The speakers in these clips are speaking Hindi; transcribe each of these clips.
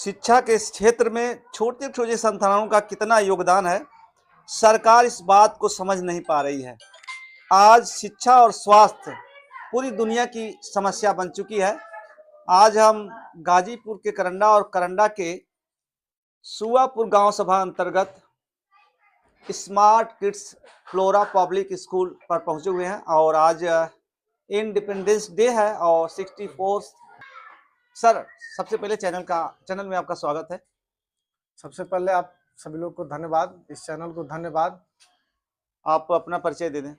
शिक्षा के इस क्षेत्र में छोटे छोटे संस्थानों का कितना योगदान है, सरकार इस बात को समझ नहीं पा रही है। आज शिक्षा और स्वास्थ्य पूरी दुनिया की समस्या बन चुकी है। आज हम गाजीपुर के करंडा और करंडा के सुआपुर गांव सभा अंतर्गत smart kids flora public school पर पहुंचे हुए हैं और आज इंडिपेंडेंस डे है और 64। सर, सबसे पहले चैनल में आपका स्वागत है। सबसे पहले आप सभी लोग को धन्यवाद, इस चैनल को धन्यवाद। आप अपना परिचय दे दें।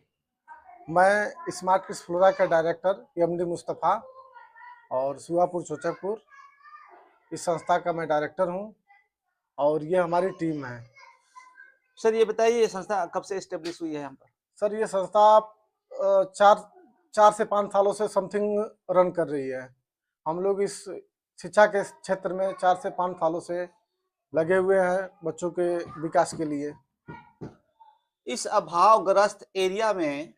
मैं स्मार्ट किड्स फ्लोरा का डायरेक्टर एमडी मुस्तफ़ा और सुआपुर चोचकपुर इस संस्था का मैं डायरेक्टर हूं और ये हमारी टीम है। सर, ये बताइए, ये संस्था कब से एस्टेब्लिश हुई है यहाँ पर? सर, ये संस्था चार से 5 सालों से समथिंग रन कर रही है। हम लोग इस शिक्षा के क्षेत्र में 4 से 5 सालों से लगे हुए हैं बच्चों के विकास के लिए। इस अभावग्रस्त एरिया में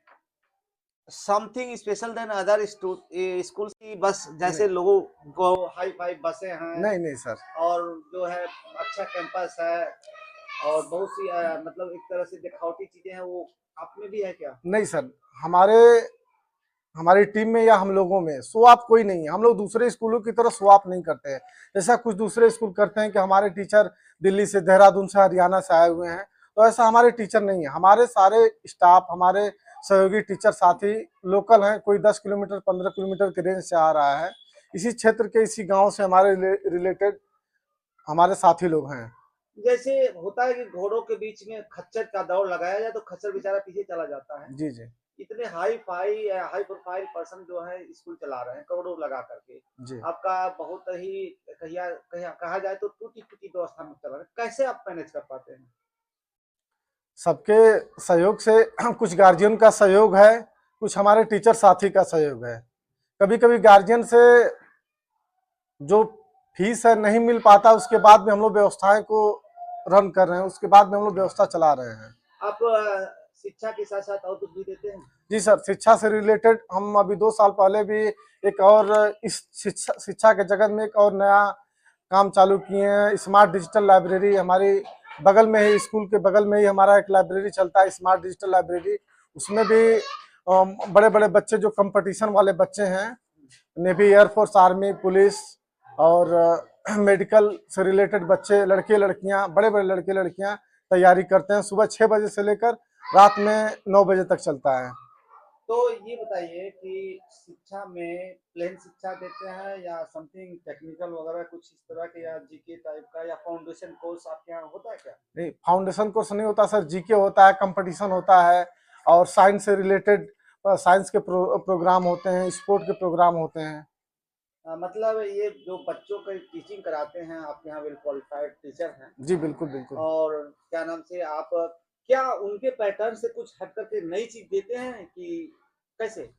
something special than other school की बस, जैसे लोगों को हाई फाई बसें हैं? नहीं सर। और जो है अच्छा कैंपस है और बहुत सी मतलब एक तरह से दिखावटी चीजें हैं, वो आप में भी है क्या? नहीं सर, हमारी टीम में या हम लोगों में शो ऑफ कोई नहीं है। हम लोग दूसरे स्कूलों की तरह शो ऑफ नहीं करते हैं, जैसा कुछ दूसरे स्कूल करते हैं कि हमारे टीचर दिल्ली से, देहरादून से, हरियाणा से आए हुए हैं। तो ऐसा हमारे टीचर नहीं है। हमारे सारे स्टाफ, हमारे सहयोगी टीचर साथी लोकल हैं। कोई 10 किलोमीटर 15 किलोमीटर के रेंज से आ रहा है। इसी क्षेत्र के, इसी गाँव से हमारे रिलेटेड हमारे साथी लोग हैं। जैसे होता है कि घोड़ों के बीच में खच्चर का दौड़ लगाया जाए तो खच्चर बेचारा पीछे चला जाता है। जी जी। इतने हाई प्रोफाइल पर्सन जो है स्कूल चला रहे हैं करोड़ों लगा करके जी। आपका बहुत ही कहा जाए तो टूटी फूटी व्यवस्था में चला रहे हैं, कैसे आप मैनेज कर पाते हैं? सबके सहयोग से, कुछ गार्जियन का सहयोग है, कुछ हमारे टीचर साथी का सहयोग है। कभी कभी गार्जियन से जो फीस है नहीं मिल पाता, उसके बाद में हम लोग व्यवस्थाएं को रन कर रहे हैं, उसके बाद में हम लोग व्यवस्था चला रहे हैं। आप शिक्षा के साथ साथ और कुछ भी देते हैं? जी सर, शिक्षा से रिलेटेड हम अभी 2 साल पहले भी एक और इस शिक्षा के जगत में एक और नया काम चालू किए हैं। स्मार्ट डिजिटल लाइब्रेरी हमारी बगल में ही, स्कूल के बगल में ही हमारा एक लाइब्रेरी चलता है, स्मार्ट डिजिटल लाइब्रेरी। उसमें भी बड़े बड़े बच्चे, जो कंपटीशन वाले बच्चे हैं, नेवी, एयरफोर्स, आर्मी, पुलिस और मेडिकल से रिलेटेड बच्चे, लड़के लड़कियां, बड़े बड़े लड़के लड़कियां तैयारी करते हैं। सुबह 6 बजे से लेकर रात में 9 बजे तक चलता है। तो ये बताइए कि शिक्षा में प्लेन शिक्षा देते हैं या समथिंग टेक्निकल वगैरह कुछ इस तरह के, या जीके टाइप का, या फाउंडेशन कोर्स आपके यहाँ होता है क्या? नहीं, फाउंडेशन कोर्स नहीं होता सर। जीके होता है, कंपटीशन होता है और साइंस से रिलेटेड साइंस के प्रोग्राम होते हैं, स्पोर्ट के प्रोग्राम होते हैं। मतलब ये जो बच्चों को टीचिंग कराते हैं, आपके यहाँ वेल क्वालिफाइड टीचर हैं? जी बिल्कुल बिल्कुल। और क्या नाम से, आप क्या उनके पैटर्न से कुछ हट करके नई चीज देते हैं कि कैसे?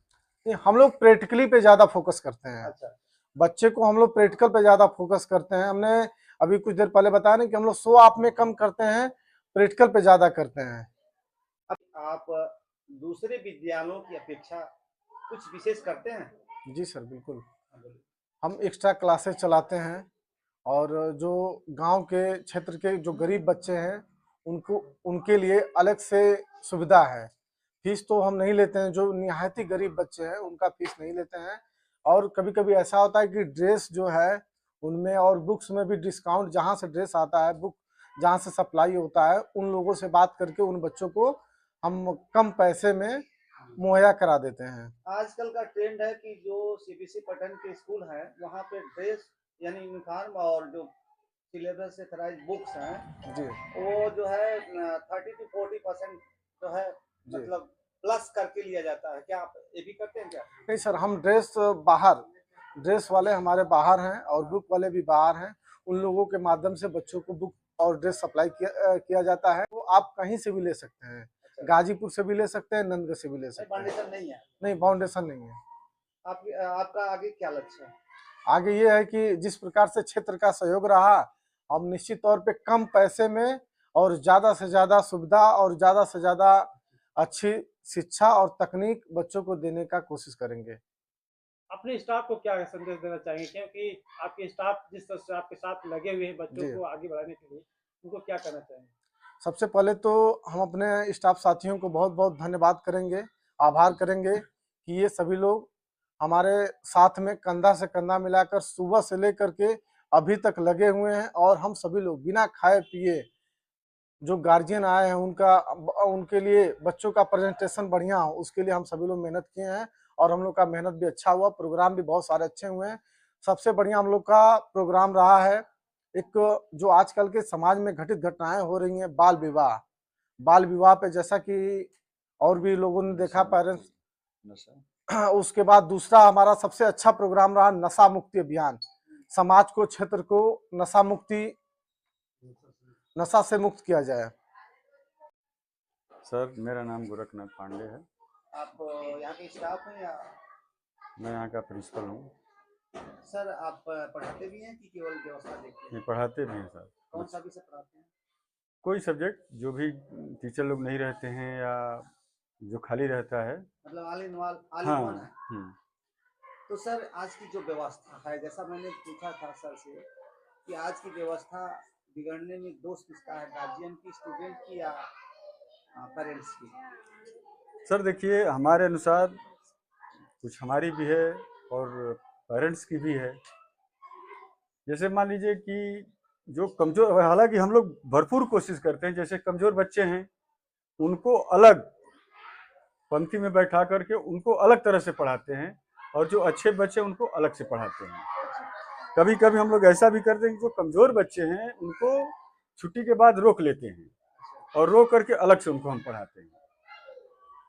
हम लोग प्रैक्टिकली पे ज्यादा फोकस करते हैं। अच्छा। बच्चे को हम लोग प्रैक्टिकल पे ज्यादा फोकस करते हैं। हमने अभी कुछ देर पहले बताया ना कि हम लोग शो ऑफ में कम करते हैं, प्रैक्टिकल पे ज्यादा करते हैं। अब आप दूसरे विद्यालयों की अपेक्षा कुछ विशेष करते हैं? जी सर बिल्कुल। हम एक्स्ट्रा क्लासेस चलाते हैं और जो गांव के क्षेत्र के जो गरीब बच्चे हैं उनके लिए अलग से सुविधा है। फीस तो हम नहीं लेते हैं। जो निहायत ही गरीब बच्चे हैं उनका फीस नहीं लेते हैं। और कभी कभी ऐसा होता है कि ड्रेस जो है उनमें और बुक्स में भी डिस्काउंट, जहाँ से ड्रेस आता है, बुक जहाँ से सप्लाई होता है, उन लोगों से बात करके उन बच्चों को हम कम पैसे में मुहैया करा देते हैं। आजकल का ट्रेंड है कि जो सीबीएसई पैटर्न के स्कूल हैं वहाँ पे ड्रेस यानी यूनिफॉर्म और जो सिलेबस से थराइज बुक्स हैं जी, वो जो है 30 to 40% जो है मतलब प्लस करके लिया जाता है। क्या आप ये भी करते हैं क्या? नहीं सर, हम ड्रेस वाले हमारे बाहर हैं और बुक वाले भी बाहर हैं। उन लोगों के माध्यम से बच्चों को बुक और ड्रेस सप्लाई किया जाता है। वो आप कहीं से भी ले सकते हैं। अच्छा। गाजीपुर से भी ले सकते हैं, नंदगढ़ से भी ले सकते हैं। फाउंडेशन नहीं है? नहीं, फाउंडेशन नहीं है। आपका आगे क्या लक्ष्य है? आगे ये है कि जिस प्रकार से क्षेत्र का सहयोग रहा, हम निश्चित तौर पे कम पैसे में और ज़्यादा से ज़्यादा सुविधा और ज़्यादा से ज़्यादा अच्छी शिक्षा और तकनीक बच्चों को देने का कोशिश करेंगे। अपने स्टाफ को क्या संदेश देना चाहेंगे, क्योंकि आपके स्टाफ जिस तरह से आपके साथ लगे हुए हैं बच्चों जी। को आगे बढ़ाने के लिए, उनको क्या करना चाहेंगे? सबसे पहले तो हम अपने स्टाफ साथियों को बहुत बहुत धन्यवाद करेंगे, आभार करेंगे कि ये सभी लोग हमारे साथ में कंधा से कंधा मिलाकर सुबह से लेकर के अभी तक लगे हुए हैं। और हम सभी लोग बिना खाए पिए, जो गार्जियन आए हैं उनके लिए बच्चों का प्रेजेंटेशन बढ़िया हो, उसके लिए हम सभी लोग मेहनत किए हैं और हम लोग का मेहनत भी अच्छा हुआ। प्रोग्राम भी बहुत सारे अच्छे हुए हैं। सबसे बढ़िया हम लोग का प्रोग्राम रहा है एक जो आजकल के समाज में घटित घटनाएं हो रही हैं, बाल विवाह पे, जैसा कि और भी लोगों ने देखा पेरेंट्स। उसके बाद दूसरा हमारा सबसे अच्छा प्रोग्राम रहा नशा मुक्ति अभियान। समाज को, क्षेत्र को नशा से मुक्त किया जाए। सर, मेरा नाम गोरखनाथ पांडे है। आप यहाँ के स्टाफ हैं या? मैं यहाँ का प्रिंसिपल हूँ। सर, आप पढ़ाते भी हैं कि केवल व्यवस्था देखते हैं? ये पढ़ाते भी हैं सर। कौन सा विषय पढ़ाते हैं? कोई सब्जेक्ट जो भी टीचर लोग नहीं रहते हैं या जो खाली रहता है। मतलब ऑल इन वन है। तो सर, आज की जो व्यवस्था है, जैसा मैंने पूछा था सर से कि आज की व्यवस्था बिगड़ने में दोष किसका है, गार्जियन की, स्टूडेंट की या पेरेंट्स की? सर देखिए, हमारे अनुसार कुछ हमारी भी है और पेरेंट्स की भी है। जैसे मान लीजिए कि जो कमज़ोर, हालांकि हम लोग भरपूर कोशिश करते हैं, जैसे कमज़ोर बच्चे हैं उनको अलग पंक्ति में बैठा करके उनको अलग तरह से पढ़ाते हैं और जो अच्छे बच्चे उनको अलग से पढ़ाते हैं। कभी कभी हम लोग ऐसा भी करते हैं कि जो कमज़ोर बच्चे हैं उनको छुट्टी के बाद रोक लेते हैं और रोक करके अलग से उनको हम पढ़ाते हैं।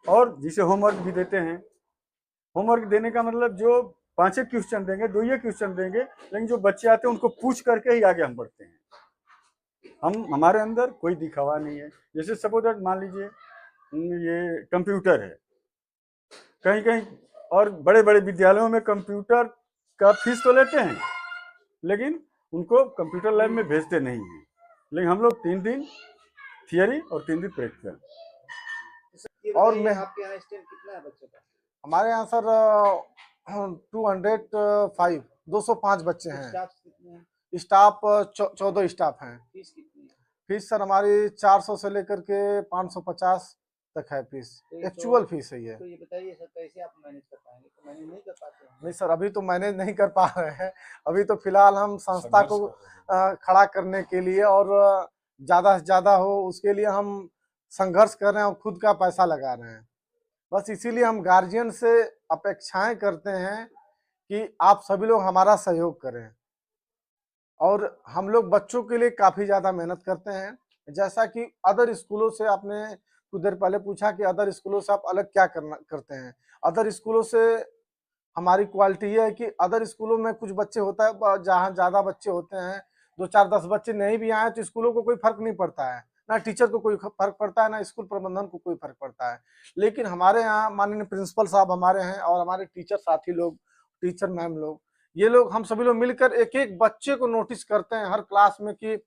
और जिसे होमवर्क भी देते हैं। होमवर्क देने का मतलब जो 5 क्वेश्चन देंगे, 2 क्वेश्चन देंगे, लेकिन जो बच्चे आते हैं उनको पूछ करके ही आगे हम बढ़ते हैं। हमारे अंदर कोई दिखावा नहीं है। जैसे सपोज दैट मान लीजिए ये कंप्यूटर है, कहीं कहीं और बड़े बड़े विद्यालयों में कंप्यूटर का फीस तो लेते हैं, लेकिन उनको कंप्यूटर लैब में भेजते नहीं हैं। लेकिन हम लोग 3 दिन थियरी और 3 दिन प्रैक्टिकल। और मैं आपके यहाँ स्ट्रेंथ कितना है बच्चों का? हमारे यहाँ सर 205 बच्चे हैं। स्टाफ कितने हैं? स्टाफ 14 स्टाफ हैं। फीस कितनी है? फीस सर हमारी 400 से लेकर के 550 तक है फीस। एक्चुअल फीस है ये। तो ये बताइए सर, कैसे आप मैनेज कर पाएंगे? तो मैनेज नहीं कर पाते हैं? नहीं सर, अभी तो मैनेज नहीं कर पा रहे हैं। अभी तो फिलहाल हम संस्था को खड़ा करने के लिए और ज़्यादा से ज़्यादा हो उसके लिए हम संघर्ष कर रहे हैं और खुद का पैसा लगा रहे हैं। बस इसीलिए हम गार्जियन से अपेक्षाएं करते हैं कि आप सभी लोग हमारा सहयोग करें। और हम लोग बच्चों के लिए काफ़ी ज़्यादा मेहनत करते हैं। जैसा कि अदर स्कूलों से आपने कुछ देर पहले पूछा कि अदर स्कूलों से आप अलग क्या करते हैं। अदर स्कूलों से हमारी क्वालिटी ये है कि अदर स्कूलों में कुछ बच्चे होता है जहाँ ज़्यादा बच्चे होते हैं, 2 4 10 बच्चे नहीं भी आए तो स्कूलों को कोई फर्क नहीं पड़ता है, ना टीचर को कोई फर्क पड़ता है, ना स्कूल प्रबंधन को कोई फर्क पड़ता है। लेकिन हमारे यहाँ माननीय प्रिंसिपल साहब हमारे हैं और हमारे टीचर साथी लोग, टीचर मैम लोग, ये लोग, हम सभी लोग मिलकर एक एक बच्चे को नोटिस करते हैं हर क्लास में कि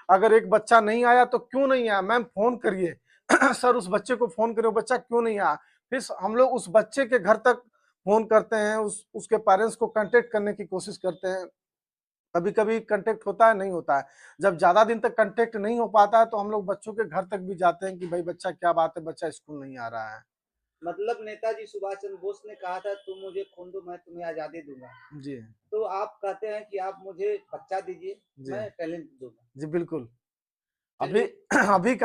अगर एक बच्चा नहीं आया तो क्यों नहीं आया, मैम फोन करिए सर उस बच्चे को फोन करिए, बच्चा क्यों नहीं आया। फिर हम लोग उस बच्चे के घर तक फोन करते हैं, उसके पेरेंट्स को कांटेक्ट करने की कोशिश करते हैं। कभी कभी कांटेक्ट होता है, नहीं होता है। जब ज्यादा दिन तक कांटेक्ट नहीं हो पाता है तो हम लोग बच्चों के घर तक भी जाते हैं कि भाई बच्चा क्या बात है, बच्चा स्कूल नहीं आ रहा है। मतलब नेताजी सुभाष चंद्र बोस ने कहा था तुम मुझे खून दो मैं तुम्हें आजादी दूंगा। जी। तो आप कहते हैं कि आप मुझे बच्चा दीजिए, मैं टैलेंट दूंगा। जी बिल्कुल। अभी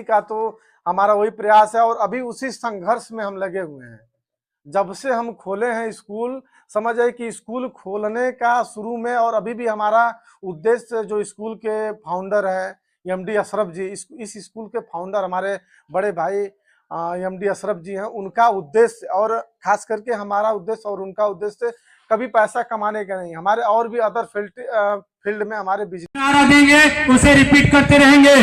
का तो हमारा वही प्रयास है और अभी उसी संघर्ष में हम लगे हुए हैं। जब से हम खोले हैं स्कूल, समझ आए कि स्कूल खोलने का शुरू में और अभी भी हमारा उद्देश्य, जो स्कूल के फाउंडर है एमडी अशरफ जी, इस स्कूल के फाउंडर हमारे बड़े भाई एमडी अशरफ जी हैं, उनका उद्देश्य और खास करके हमारा उद्देश्य और उनका उद्देश्य कभी पैसा कमाने का नहीं। हमारे और भी अदर फील्ड में हमारे बिजनेस नारा देंगे उसे रिपीट करते रहेंगे।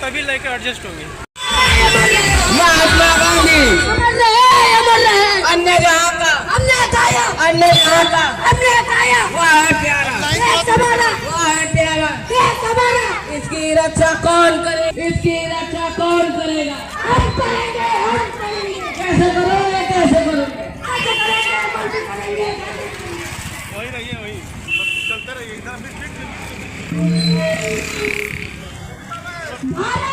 तभी लेकर एडजस्ट होंगे। महात्मा गांधी अन्य जहाँ का हमने खाया, अन्य जहाँ का हमने खाया, वह है प्यारा, देश हमारा, वह है प्यारा, देश हमारा। इसकी रक्षा कौन करे, इसकी रक्षा कौन करेगा? हम करेंगे, हम करेंगे। कैसे करोगे, कैसे करोगे? कैसे करेंगे, हम भी करेंगे। वही रहिए, वही चलते रहिए। भारत